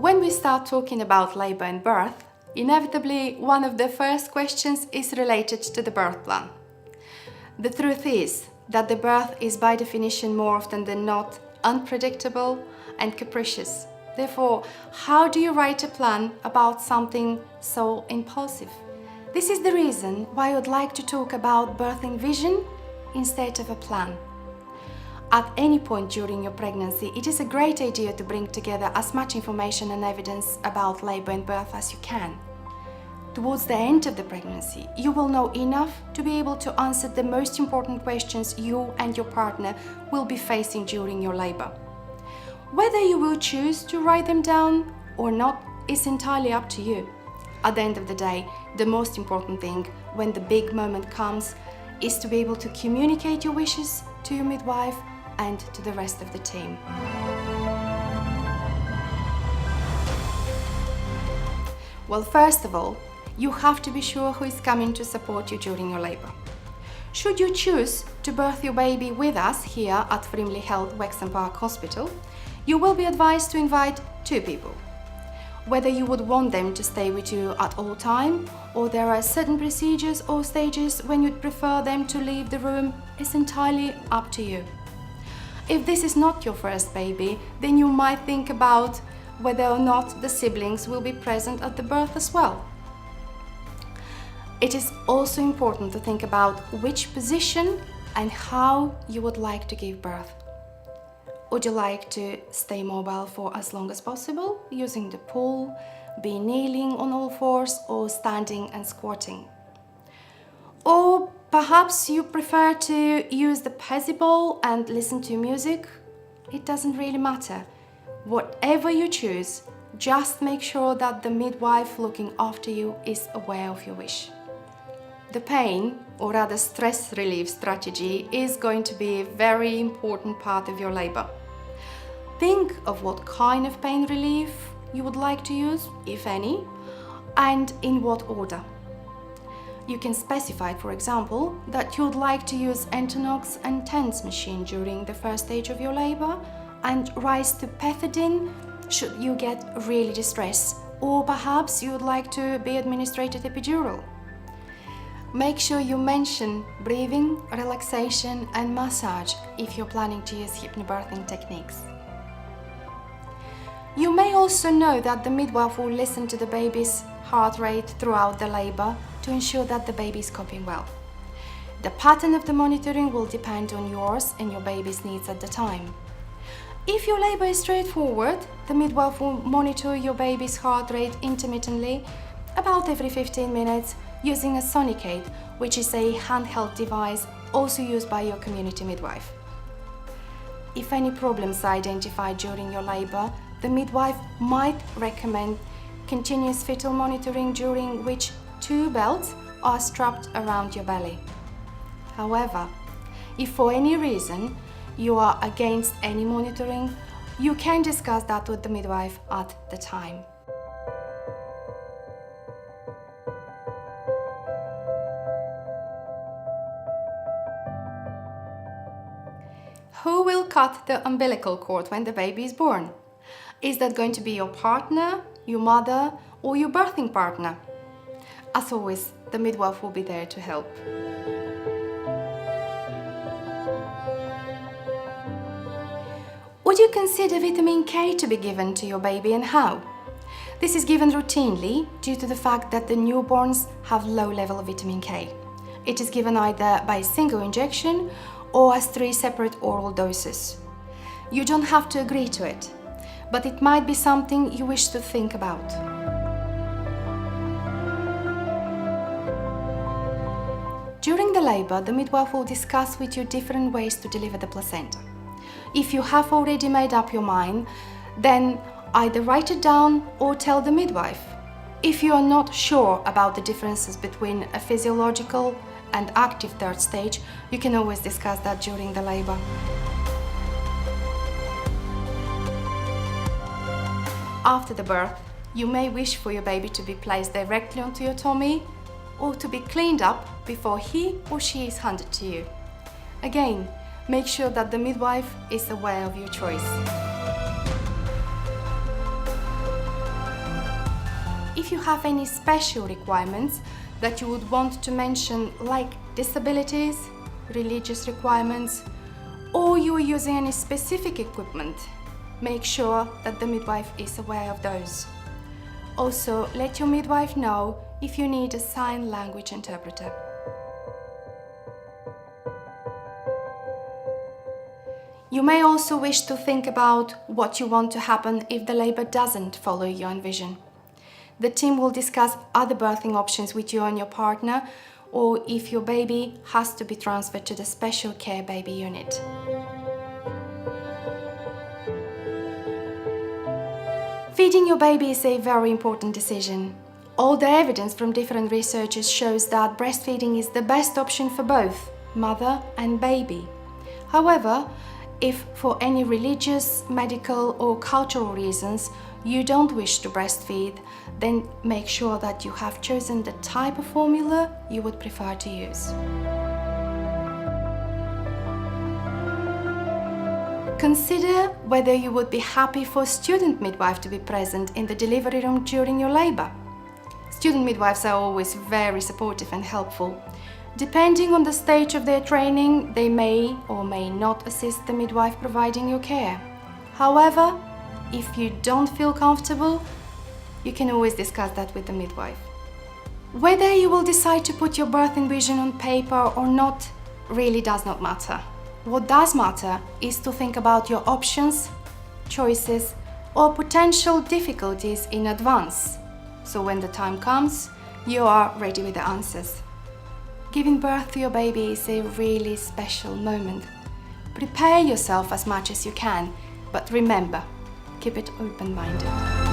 When we start talking about labor and birth, inevitably one of the first questions is related to the birth plan. The truth is that the birth is by definition more often than not unpredictable and capricious. Therefore, how do you write a plan about something so impulsive? This is the reason why I would like to talk about birthing vision instead of a plan. At any point during your pregnancy, it is a great idea to bring together as much information and evidence about labor and birth as you can. Towards the end of the pregnancy, you will know enough to be able to answer the most important questions you and your partner will be facing during your labor. Whether you will choose to write them down or not is entirely up to you. At the end of the day, the most important thing when the big moment comes is to be able to communicate your wishes to your midwife and to the rest of the team. Well, first of all, you have to be sure who is coming to support you during your labor. Should you choose to birth your baby with us here at Frimley Health Wexham Park Hospital, you will be advised to invite 2 people. Whether you would want them to stay with you at all time, or there are certain procedures or stages when you'd prefer them to leave the room, is entirely up to you. If this is not your first baby, then you might think about whether or not the siblings will be present at the birth as well. It is also important to think about which position and how you would like to give birth. Would you like to stay mobile for as long as possible, using the pool, be kneeling on all fours, or standing and squatting? Or perhaps you prefer to use the Pezzy bowl and listen to music? It doesn't really matter. Whatever you choose, just make sure that the midwife looking after you is aware of your wish. The pain, or rather stress relief strategy, is going to be a very important part of your labor. Think of what kind of pain relief you would like to use, if any, and in what order. You can specify, for example, that you would like to use Antenatal and TENS machine during the first stage of your labor and rise to pethidine should you get really distressed, or perhaps you would like to be administered epidural. Make sure you mention breathing, relaxation and massage if you're planning to use hypnobirthing techniques. You may also know that the midwife will listen to the baby's heart rate throughout the labor to ensure that the baby is coping well. The pattern of the monitoring will depend on yours and your baby's needs at the time. If your labor is straightforward, the midwife will monitor your baby's heart rate intermittently about every 15 minutes using a sonicate, which is a handheld device also used by your community midwife. If any problems are identified during your labor, the midwife might recommend continuous fetal monitoring, during which 2 belts are strapped around your belly. However, if for any reason you are against any monitoring, you can discuss that with the midwife at the time. Who will cut the umbilical cord when the baby is born? Is that going to be your partner, your mother, or your birthing partner? As always, the midwife will be there to help. Would you consider vitamin K to be given to your baby, and how? This is given routinely due to the fact that the newborns have low level of vitamin K. It is given either by a single injection or as 3 separate oral doses. You don't have to agree to it, but it might be something you wish to think about. During the labor, the midwife will discuss with you different ways to deliver the placenta. If you have already made up your mind, then either write it down or tell the midwife. If you are not sure about the differences between a physiological and active 3rd stage, you can always discuss that during the labor. After the birth, you may wish for your baby to be placed directly onto your tummy or to be cleaned up before he or she is handed to you. Again, make sure that the midwife is aware of your choice. if you have any special requirements that you would want to mention, like disabilities, religious requirements, or you are using any specific equipment, make sure that the midwife is aware of those. Also, let your midwife know if you need a sign language interpreter. You may also wish to think about what you want to happen if the labor doesn't follow your vision. The team will discuss other birthing options with you and your partner, or if your baby has to be transferred to the special care baby unit. Feeding your baby is a very important decision. All the evidence from different researchers shows that breastfeeding is the best option for both mother and baby. However, if for any religious, medical or cultural reasons you don't wish to breastfeed, then make sure that you have chosen the type of formula you would prefer to use. Consider whether you would be happy for a student midwife to be present in the delivery room during your labor. Student midwives are always very supportive and helpful. Depending on the stage of their training, they may or may not assist the midwife providing your care. However, if you don't feel comfortable, you can always discuss that with the midwife. Whether you will decide to put your birthing vision on paper or not really does not matter. What does matter is to think about your options, choices, or potential difficulties in advance, so when the time comes, you are ready with the answers. Giving birth to your baby is a really special moment. Prepare yourself as much as you can, but remember, keep it open-minded.